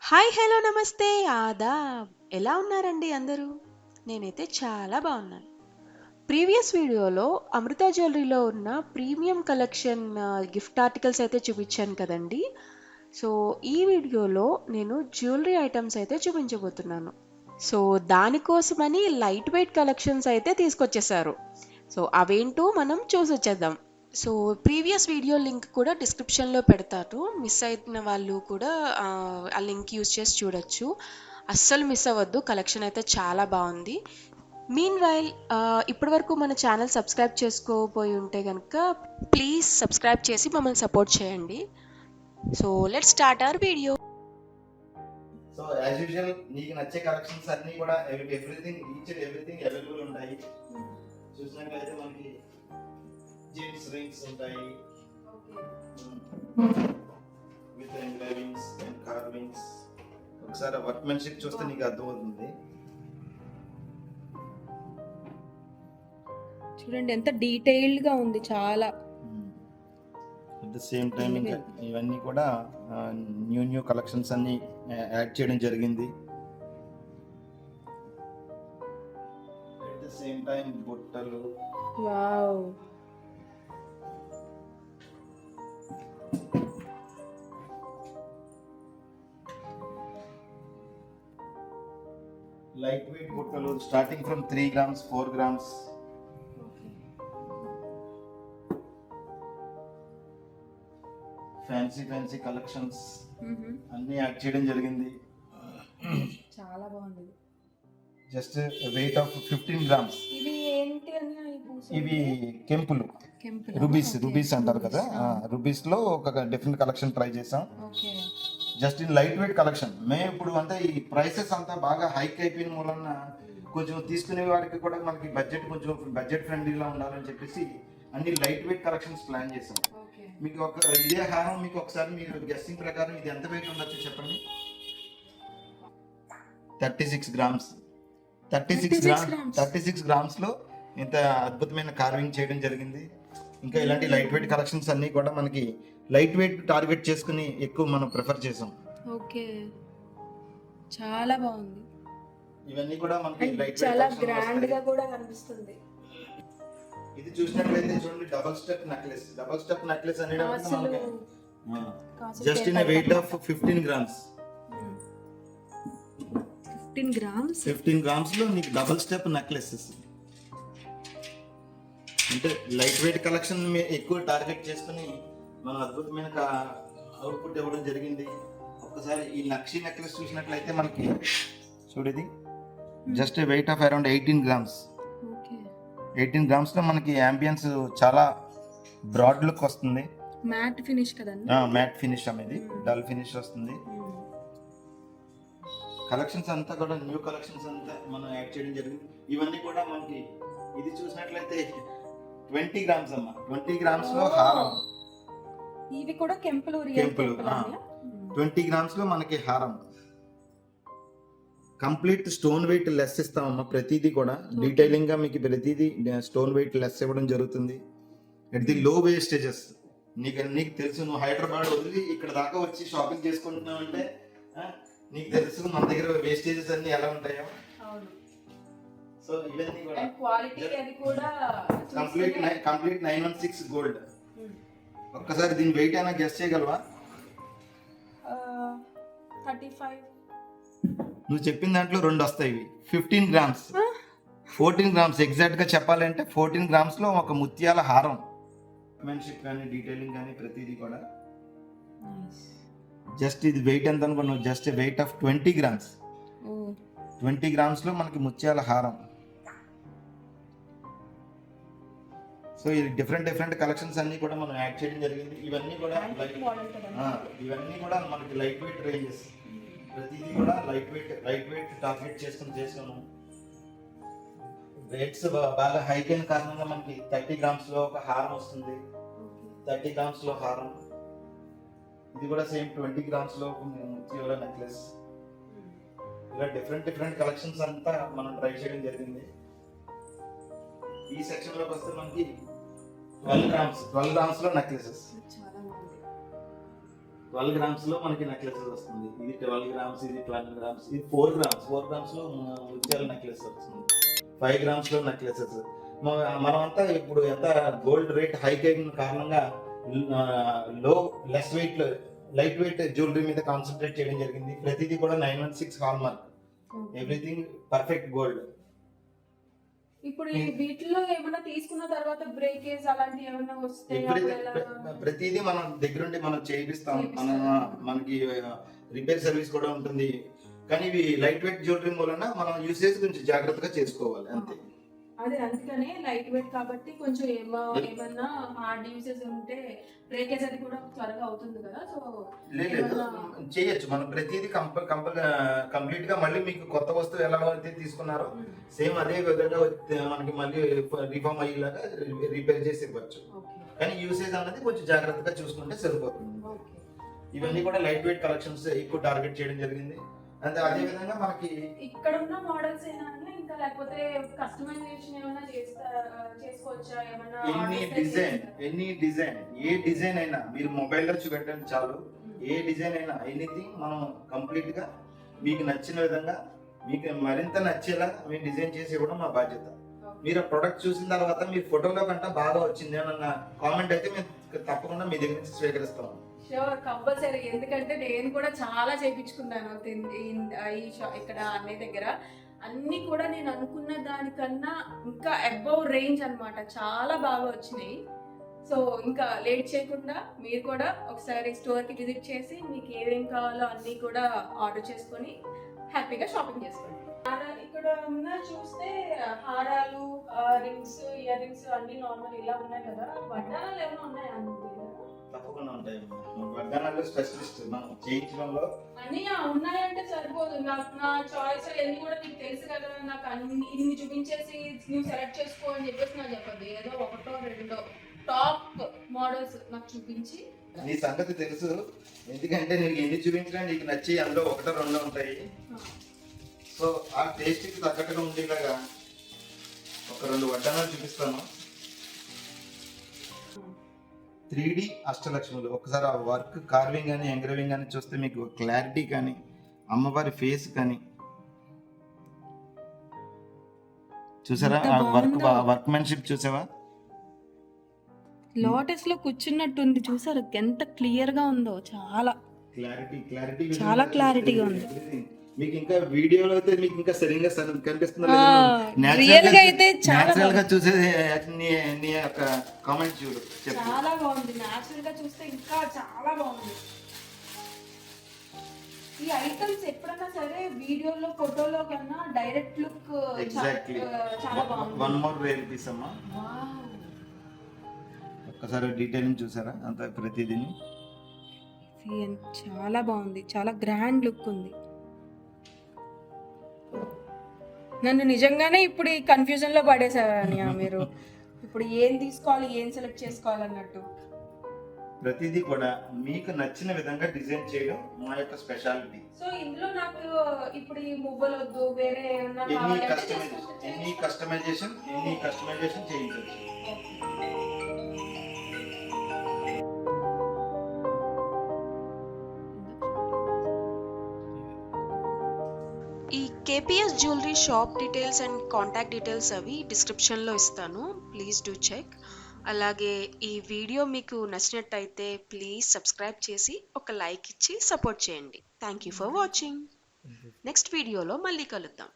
Hi hello నమస్తే ఆదాబ్. ఎలా ఉన్నారండి అందరూ? నేనైతే చాలా బాగున్నాను. ప్రీవియస్ వీడియోలో అమృత జ్యువెలరీలో ఉన్న ప్రీమియం కలెక్షన్ గిఫ్ట్ ఆర్టికల్స్ అయితే చూపించాను కదండి. సో ఈ వీడియోలో నేను జ్యువెలరీ ఐటమ్స్ అయితే చూపించబోతున్నాను. సో దానికోసమని లైట్ వెయిట్ కలెక్షన్స్ అయితే తీసుకొచ్చేసారు. సో అవేంటో మనం చూసొచ్చేద్దాం. సో ప్రీవియస్ వీడియో లింక్ కూడా డిస్క్రిప్షన్లో పెడతాను. మిస్ అయిన వాళ్ళు కూడా ఆ లింక్ యూజ్ చేసి చూడొచ్చు. అస్సలు మిస్ అవ్వద్దు, కలెక్షన్ అయితే చాలా బాగుంది. మీన్ వైల్ ఇప్పటి వరకు మన ఛానల్ సబ్స్క్రైబ్ చేసుకోపోయి ఉంటే కనుక ప్లీజ్ సబ్స్క్రైబ్ చేసి మమ్మల్ని సపోర్ట్ చేయండి. So let's start our video. So as usual నీకు నచ్చే కలెక్షన్స్ అన్ని కూడా everything each and everything available ఉంటాయి. చూసినట్లయితే మనకి జెంట్స్ రింగ్స్ ఉంటాయి విత్ ఎంగ్రేవింగ్స్ అండ్ కార్వింగ్స్. ఒకసారి వర్క్మెన్షిప్ చూస్తే నీకు అర్థమవుతుంది. చూడండి ఎంత డీటెయిల్డ్ గా ఉంది, చాలా. అట్ ద సేమ్ టైం ఇంకా ఇవన్నీ కూడా న్యూ కలెక్షన్స్ అన్ని యాడ్ చేయడం జరిగింది. అట్ ద సేమ్ టైం బుట్టలు, వావ్, లైట్ వెయిట్ బుట్టలు starting from 3 grams 4 grams. Fancy collections అన్ని యాడ్ చేయడం జరిగింది. చాలా బాగుంది. Just weight of 15 grams. ఇవి ఏంటి అని ఇవి కెంపులు, రూబీస్ అంటారు కదా, రూబీస్ లో ఒక డిఫరెంట్ కలెక్షన్ ట్రై చేసాం. Just in light weight collection. మేము ఇప్పుడు అంటే ఈ ప్రైసెస్ అంతా బాగా హైక్ అయిపోయిన మూలన కొంచెం తీసుకునే వారికి కూడా మనకి కొంచెం బడ్జెట్ ఫ్రెండ్లీగా ఉండాలని చెప్పేసి అన్ని లైట్ వెయిట్ కలెక్షన్స్ ప్లాన్ చేసాం. మీకు ఒక ఇదే హారం మీకు ఒకసారి మీరు గెస్సింగ్ ప్రకారం ఇది ఎంత వెయిట్ ఉండొచ్చు చెప్పండి? 36 grams. 36 grams లో ఇంత అద్భుతమైన కార్వింగ్ చేయడం జరిగింది. ఇంకా ఇలాంటి లైట్ వెయిట్ కలెక్షన్స్ అన్ని కూడా మనకి లైట్ వెయిట్ టార్గెట్ చేసుకుని ఎక్కువ మనం ప్రిఫర్ చేసాం. ఓకే, చాలా బాగుంది. ఇవన్నీ కూడా మనకి లైట్ చాలా గ్రాండ్ గా కూడా కనిపిస్తుంది. ఇది చూసినట్లయితే చూడండి, డబుల్ స్టెప్ నెక్లెస్ అనేది మనకి just in weight of 15 grams. 15 grams లో నీకు డబుల్ స్టెప్ నెక్లెసెస్. అంటే లైట్ వెయిట్ కలెక్షన్ ఎక్కువ టార్గెట్ చేసుకుని మనం అద్భుతమైన అవుట్పుట్ ఇవ్వడం జరిగింది. ఒక్కసారి ఈ నక్షి నెక్లెస్ చూసినట్లయితే మనకి చూడేది just weight of around 18 grams. 18 grams లో మనకి యాంబియన్స్ చాలా బ్రాడ్ లుక్ వస్తుంది. మ్యాట్ ఫినిష్ కదండి, మ్యాట్ ఫినిష్ అనేది డల్ ఫినిష్ వస్తుంది. కలెక్షన్స్ అంతా కూడా న్యూ కలెక్షన్స్ అంతా మనం యాడ్ చేయడం జరిగింది. ఇవన్నీ కూడా మనకి ఇది చూసినట్లయితే 20 grams అమ్మా. 20 grams లో హారం. ఇవి కూడా కెంపులు 20 grams లో మనకి హారం. కంప్లీట్ స్టోన్ వెయిట్ లెస్ ఇస్తామమ్మా. ప్రతిదీ కూడా డీటెయిలింగ్ గా మీకు ప్రతిదీ స్టోన్ వెయిట్ లెస్ ఇవ్వడం జరుగుతుంది. ఎట్ ది లో వేస్టేజెస్. నీకు తెలుసు, నువ్వు హైదరాబాద్ వదిలి ఇక్కడ దాకా వచ్చి షాపింగ్ చేసుకుంటున్నావు అంటే నీకు తెలుసు మన దగ్గర వేస్టేజెస్ అన్ని ఎలా ఉంటాయో. సో ఇవన్నీ కూడా కంప్లీట్ 916 గోల్డ్. ఒక్కసారి దీని వెయిట్ అయినా గెస్ చేయగలవా? 35. నువ్వు చెప్పిన దాంట్లో 2 వస్తాయి. 15 grams, 14 grams ఎగ్జాక్ట్ గా చెప్పాలంటే 14 grams లో ఒక ముత్యాల హారం. మెన్షిప్ కానీ డీటెయిలింగ్ కానీ ప్రతిదీ కూడా జస్ట్ ఇది వెయిట్ ఎంత అనుకున్నావు? Just weight of 20 grams. 20 grams లో మనకి ముత్యాల హారం. సో ఇది డిఫరెంట్ కలెక్షన్స్ అన్ని కూడా మనం యాడ్ చేయడం జరిగింది. ఇవన్నీ కూడా మనకి లైట్ వెయిట్ రేంజెస్. ప్రతిదీ కూడా లైట్ వెయిట్ టార్గెట్ చేసాము. వెయిట్స్ బాగా హైక్ అయిన కారణంగా మనకి 30 grams లో ఒక హారం వస్తుంది. 30 grams లో హారం. ఇది కూడా సేమ్ 20 grams లో ముత్యాల నెక్లెస్. ఇలా డిఫరెంట్ కలెక్షన్స్ అంతా మనం ట్రై చేయడం జరిగింది. ఈ సెక్షన్ లోకి వస్తే మనకి 12 grams లో నెక్లెసెస్. 12 గ్రామ్స్ లో మనకి నెక్లెసెస్ వస్తుంది. ఇది 12 గ్రామ్స్, ఇది 12 గ్రామ్స్, ఇది 4 గ్రామ్స్. 4 గ్రామ్స్ లో ముత్యాల నెక్లెస్ వస్తుంది. 5 గ్రామ్స్ లో నెక్లెసెస్. మనమంతా ఇప్పుడు ఎంత గోల్డ్ రేట్ హైక్ అయిన కారణంగా less weight light weight jewellery మీద కాన్సన్ట్రేట్ చేయడం జరిగింది. ప్రతిదీ కూడా 916 hall mark, everything perfect gold. ఇప్పుడు ఈ వీటిలో ఏమైనా తీసుకున్న తర్వాత బ్రేకేజ్ అలాంటి ఏమైనా వస్తే ప్రతిదీ మనం దగ్గరుండి మనం చేయిస్తాం. మనకి రిపేర్ సర్వీస్ కూడా ఉంటుంది. కానీ ఇవి లైట్ వెయిట్ జ్యువెలరీ వలన మనం యూసేజ్ కొంచెం జాగ్రత్తగా చేసుకోవాలి అంతే. అదే అందుకనే లైట్ వెయిట్ కాబట్టి కొంచెం ఏమన్నా హార్డ్ యూసేజ్ ఉంటే బ్రేకేజ్ అది కూడా త్వరగా అవుతుంది కదా. సో లేదు చేయొచ్చు మనం ప్రతిదీ కంప్లీట్ గా మళ్ళీ మీకు కొత్త వస్తువు ఎలా అయితే తీసుకున్నారో సేమ్ అదే విధంగా మనకి మళ్ళీ రిఫార్మ్ అయ్యేలాగా రిపేర్ చేసి ఇవ్వచ్చు. కానీ యూసేజ్ అన్నది కొంచెం జాగ్రత్తగా చూసుకుంటే సరిపోతుంది. ఇవన్నీ కూడా లైట్ వెయిట్ కలెక్షన్స్ ఎక్కువ టార్గెట్ చేయడం జరిగింది. అంటే అదే విధంగా మనకి ఇక్కడ ఉన్న మోడల్స్ ఏనా ఇంకా లేకపోతే కస్టమైజేషన్ ఏమైనా చేసుకోవచ్చా? ఏమైనా ఎనీ డిజైన్ ఏ డిజైన్ అయినా మీరు మొబైల్లో చూపెట్టండి చాలు. ఏ డిజైన్ అయినా ఎనీథింగ్ మనం కంప్లీట్ గా మీకు నచ్చిన విధంగా మీకు మరింత నచ్చేలా మేము డిజైన్ చేసి ఇవ్వడం మా బాధ్యత. మీరు ఆ ప్రొడక్ట్ చూసిన తర్వాత మీ ఫోటోలో కంటే బాగా వచ్చింది అన్న కామెంట్ అయితే మేము తప్పకుండా మీ దగ్గర నుంచి స్వీకరిస్తాం. Sure, compulsory. ఎందుకంటే నేను కూడా చాలా చేయించుకున్నాను ఇక్కడ అన్నయ్య దగ్గర. అన్ని కూడా నేను అనుకున్న దానికన్నా ఇంకా అబౌవ్ రేంజ్ అన్నమాట. చాలా బాగా వచ్చినాయి. సో ఇంకా లేట్ చేయకుండా మీరు కూడా ఒకసారి స్టోర్కి విజిట్ చేసి మీకు ఏమేం కావాలో అన్నీ కూడా ఆర్డర్ చేసుకొని హ్యాపీగా షాపింగ్ చేసుకోండి. ఇక్కడ ఉన్న చూస్తే హారాలు, రింగ్స్, ఇయర్ రింగ్స్ అన్ని నార్మల్ ఇలా ఉన్నాయి కదా. వడ్డానాలు ఏమైనా ఉన్నాయా? తప్పకుండా ఉంటాయి. వడ్డానాలు స్పెషలిస్ట్ మనం చేయించడంలో అన్ని ఉన్నాయంటే సరిపోదు. నా చాయిస్ ఎన్ని కూడా నీకు తెలుసు కదా. నాకు ఇన్ని చూపించేసి నువ్వు సెలెక్ట్ చేసుకో అని చెప్పేసి నాకు చెప్పదు. ఏదో ఒకటో రెండో టాప్ మోడల్స్ నాకు చూపించి. నీ సంగతి తెలుసు, ఎందుకంటే నీకు ఎన్ని చూపించినా నీకు నచ్చి అందులో ఒకటో రెండో ఉంటాయి. సో ఆ టేస్ట్కి తగ్గట్టుగా ఉండేలాగా ఒక 2 వడ్డానాలు చూపిస్తాను. 3D అష్టలక్ష్ములు. ఒకసారి ఆ వర్క్ కార్వింగ్ కానీ ఎంగ్రేవింగ్ కానీ చూస్తే మీకు క్లారిటీ కానీ అమ్మవారి ఫేస్ కానీ చూసారా? ఆ వర్క్మెన్షిప్ చూసావా? లోటస్ లో కూర్చున్నట్టుంది. చూసారు ఎంత క్లియర్ గా ఉందో. చాలా క్లారిటీ చాలా క్లారిటీగా ఉంది. మీకు ఇంకా వీడియోలో అయితే మీకు ఇంకా సరిగ్గా కనిపిస్తుంది. రియల్ గా అయితే నేచురల్ గా చూసే నీ యొక్క కామెంట్ చూడు. చాలా బాగుంది. నేచురల్ గా చూస్తే ఇంకా చాలా బాగుంది. ఈ ఐటమ్స్ ఎప్పుడైనా సరే వీడియోలో ఫోటోలో కన్నా డైరెక్ట్ లుక్ చాలా బాగుంది. వన్ మోర్ రేర్ పీస్ అమ్మా. ఒక్కసారి డీటెయిలింగ్ చూసారా? అంత ప్రతిదీని చాలా బాగుంది. చాలా గ్రాండ్ లుక్ ఉంది. నన్ను నిజంగానే ఇప్పుడు ఈ కన్ఫ్యూజన్ లో పడేసారని మీరు. ఇప్పుడు ఏం తీసుకోవాలి, ఏం సెలెక్ట్ చేసుకోవాలన్నట్టు. ప్రతిదీ కూడా మీకు నచ్చిన విధంగా డిజైన్ చేయడం మా యొక్క స్పెషాలిటీ. సో ఇందులో నాకు ఇప్పుడు ఈ మువ్వలు వద్దు, వేరే ఎన్ని కస్టమైజేషన్ చేయించవచ్చు. ఈ KPS jewellery shop details and contact details అవి డిస్క్రిప్షన్లో ఇస్తాను. Please do check. అలాగే ఈ వీడియో మీకు నచ్చినట్టయితే ప్లీజ్ సబ్స్క్రైబ్ చేసి ఒక లైక్ ఇచ్చి సపోర్ట్ చేయండి. Thank you for watching. Next వీడియోలో మళ్ళీ కలుద్దాం.